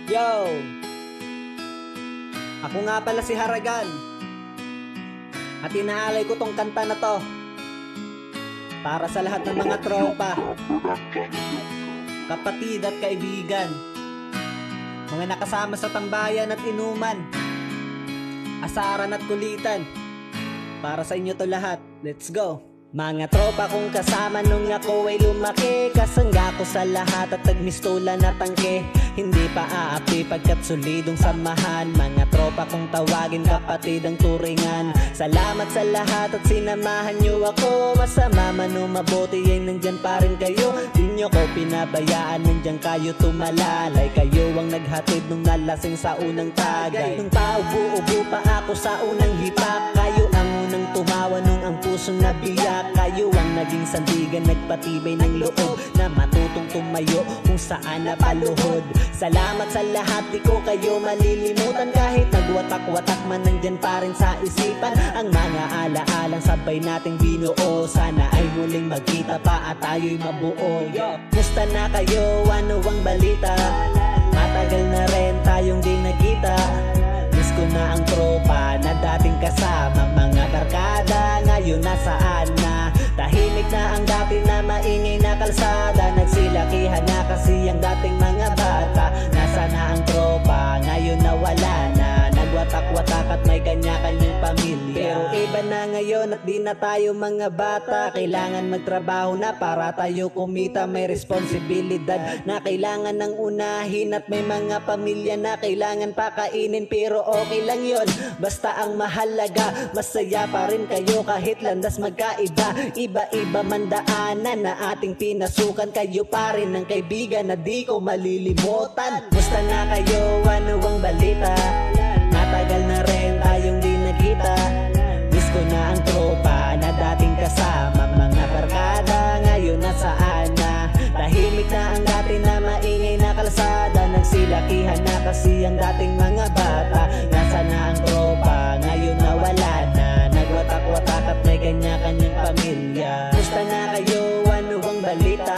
Yo! Ako nga pala si Haragan. At inaalay ko tong kanta na to para sa lahat ng mga tropa, kapatid at kaibigan, mga nakasama sa tambayan at inuman, asaran at kulitan. Para sa inyo to lahat. Let's go! Mga tropa kong kasama nung ako ay lumaki, kasangga ko sa lahat at nagmistola na tangke. Hindi pa aapi pagkat solidong samahan. Mga tropa kong tawagin kapatid ang turingan. Salamat sa lahat at sinamahan nyo ako. Masama man o mabuti ay nandyan pa rin kayo. Di nyo ko pinabayaan, nandyan kayo tumalalay. Kayo ang naghatid nung nalasing sa unang tagay. Nung paubo-ubo pa ako sa unang hipak, kayo ang unang tumawa nung ang puso nabiyak. Kayo ang naging sandigan, nagpatibay ng loob na matutong tumayo kung saan napaluhod. Salamat sa lahat, di ko kayo malilimutan. Kahit nagwatak-watak man, nandyan pa rin sa isipan ang mga alaalang sabay nating binuo. Sana ay muling magkita pa at tayo'y mabuo. Musta na kayo? Ano ang balita? Matagal na rin tayong di nagkita. Miss ko na ang tropa na dating kasama. Mga barkada ngayon nasaan na? Tahimik na ang dati na maingay na kalsada. Nagsilakihan na kasi ang dating mga bata. Nasa na ang tropa, ngayon nawala na. Nagwatak-watak at may kanya-kanyang pamilya. Pero iba na ngayon at di na tayo mga bata. Kailangan magtrabaho na para tayo kumita. May responsibilidad na kailangan ng unahin. At may mga pamilya na kailangan pakainin. Pero okay lang yon, basta ang mahalaga masaya pa rin kayo kahit landas magkaiba. Iba-iba man daanan na ating pinasukan. Kayo pa rin ang kaibigan na di ko malilimutan. Musta na kayo? Ano ang balita? Matagal na rin tayong di nagkita. Miss ko na ang tropa na dating kasama. Mga barkada ngayon nasaan na? Tahimik na ang dati na maingay na kalsada. Nagsilakihan na kasi ang dating mga bata. Nasa na ang tropa, ngayon nawala na. Nagwatak-watak at may kanya-kanyang pamilya. Musta na kayo? Ano ang balita?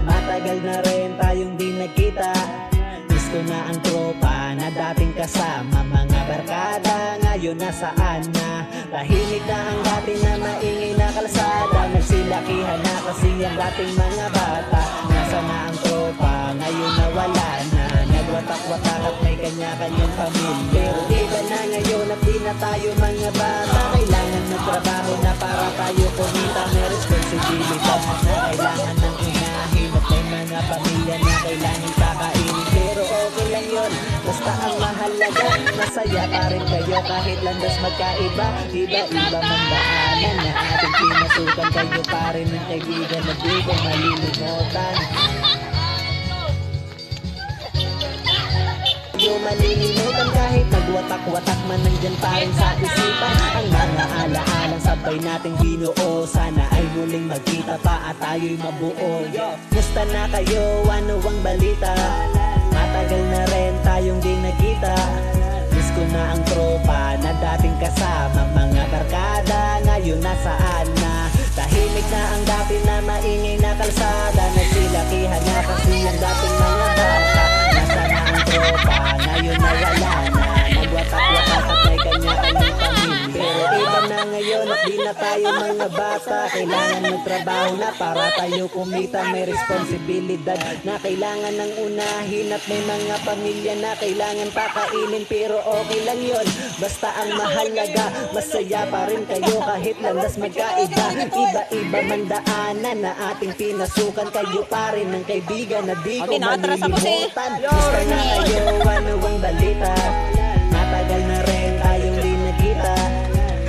Matagal na rin tayong di nagkita. Miss ko na ang tropa na dating kasama. Mga barkada ngayon nasaan na? Tahimik na ang dati na maingay na kalsada. Nagsilakihan na kasi ang dating mga bata. Nasa na ang tropa, ngayon nawala na. Nagwatak-watak at may kanya-kanyang pamilya. Pero iba na ngayon at di na tayo mga bata. Kailangan magtrabaho na para tayo kumita. May responsibilidad na kailangan ng unahin. At may mga pamilya na kailangan kakainin. Pero okay lang yun, basta ang mahalaga masaya pa rin kayo kahit landas magkaiba. Iba-iba man daanan na ating pinasukan. Kayo pa rin ang kaibigan na di ko malilimutan. Di malilimutan kahit nagwatak-watak man, nandyan pa rin sa isipan ang mga alaalang sabay nating binuo. Sana ay muling magkita pa at tayo'y mabuo. Musta na kayo? Ano ang balita? Matagal na rin tayong di nagkita. Miss ko na ang tropa na dating kasama. Mga barkada ngayon nasaan na? Tahimik na ang dati na maingay na kalsada. Nagsilakihan na kasi ang dating mga bata. Nasa na ang tropa, ngayon nawala na. Nagwatak-watak at may kanya-kanyang pamilya. Pero iba na ngayon at di na tayo mga bata. Kailangan magtrabaho na para tayo kumita. May responsibilidad na kailangan ng unahin. At may mga pamilya na kailangan pakainin. Pero okay lang yon, basta ang mahalaga masaya pa rin kayo kahit landas magkaiba. Iba-iba man daanan na ating pinasukan. Kayo pa rin ang kaibigan na di ko malilimutan. Musta na kayo? Ano ang balita? Matagal na rin tayong di nagkita.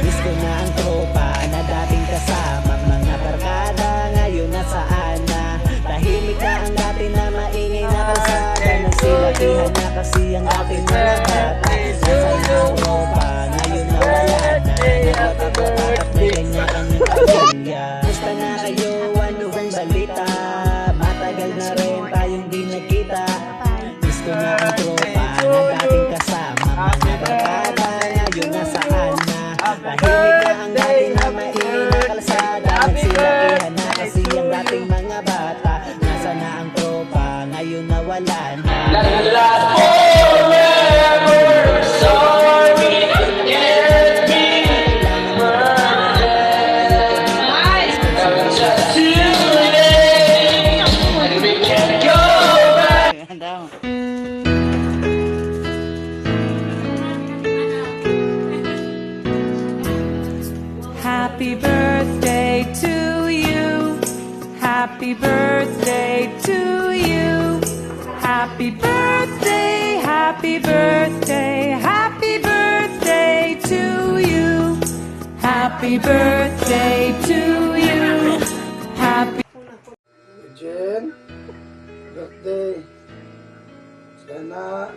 Miss ko na ang tropa na dating kasama. Mga barkada ngayon nasaan na? Tahimik na ang dati na maingay na kalsada. Nagsilakihan na kasi ang dating mga bata. Nasa na ang tropa, ngayon nawala na. Nagwatak-watak at may kanya-kanyang pamilya. Musta na kayo? Ano ang balita? Matagal na rin tayong di nagkita. Miss ko na ang tropa na dating kasama. Mga barkada ngayon nasaan na? Tahimik na ang dati na maingay na kalsada. Nagsilakihan na kasi ang dating mga bata. Nasa na ang tropa, ngayon nawala na. daw. Happy birthday to you. Happy birthday to you. Happy birthday, happy birthday, happy birthday to you. Happy birthday to you. Happy Jen, birthday. Sana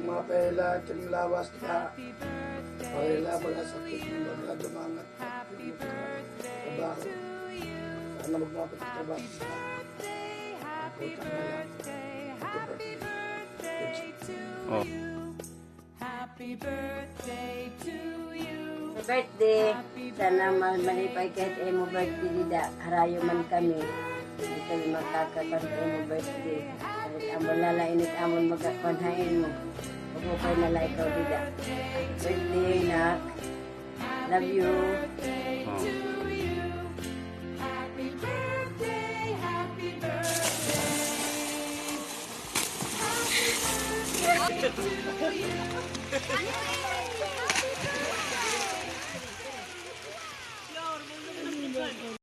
mapela ting lawas ka. Pakila mga sakit ng mga dumangat. Trabaho. Sana magmapat ang trabaho. Puta na lang. Oh. Happy birthday to you. Birthday, sana malipay kahit emo birthday dida, harayo man kami. Hindi kami makakapan emo birthday. Kahit amon lalainit amon magkakonhain mo. Pagupay nala ikaw dida. Birthday, nak. Love you. Oh. Happy birthday, happy birthday.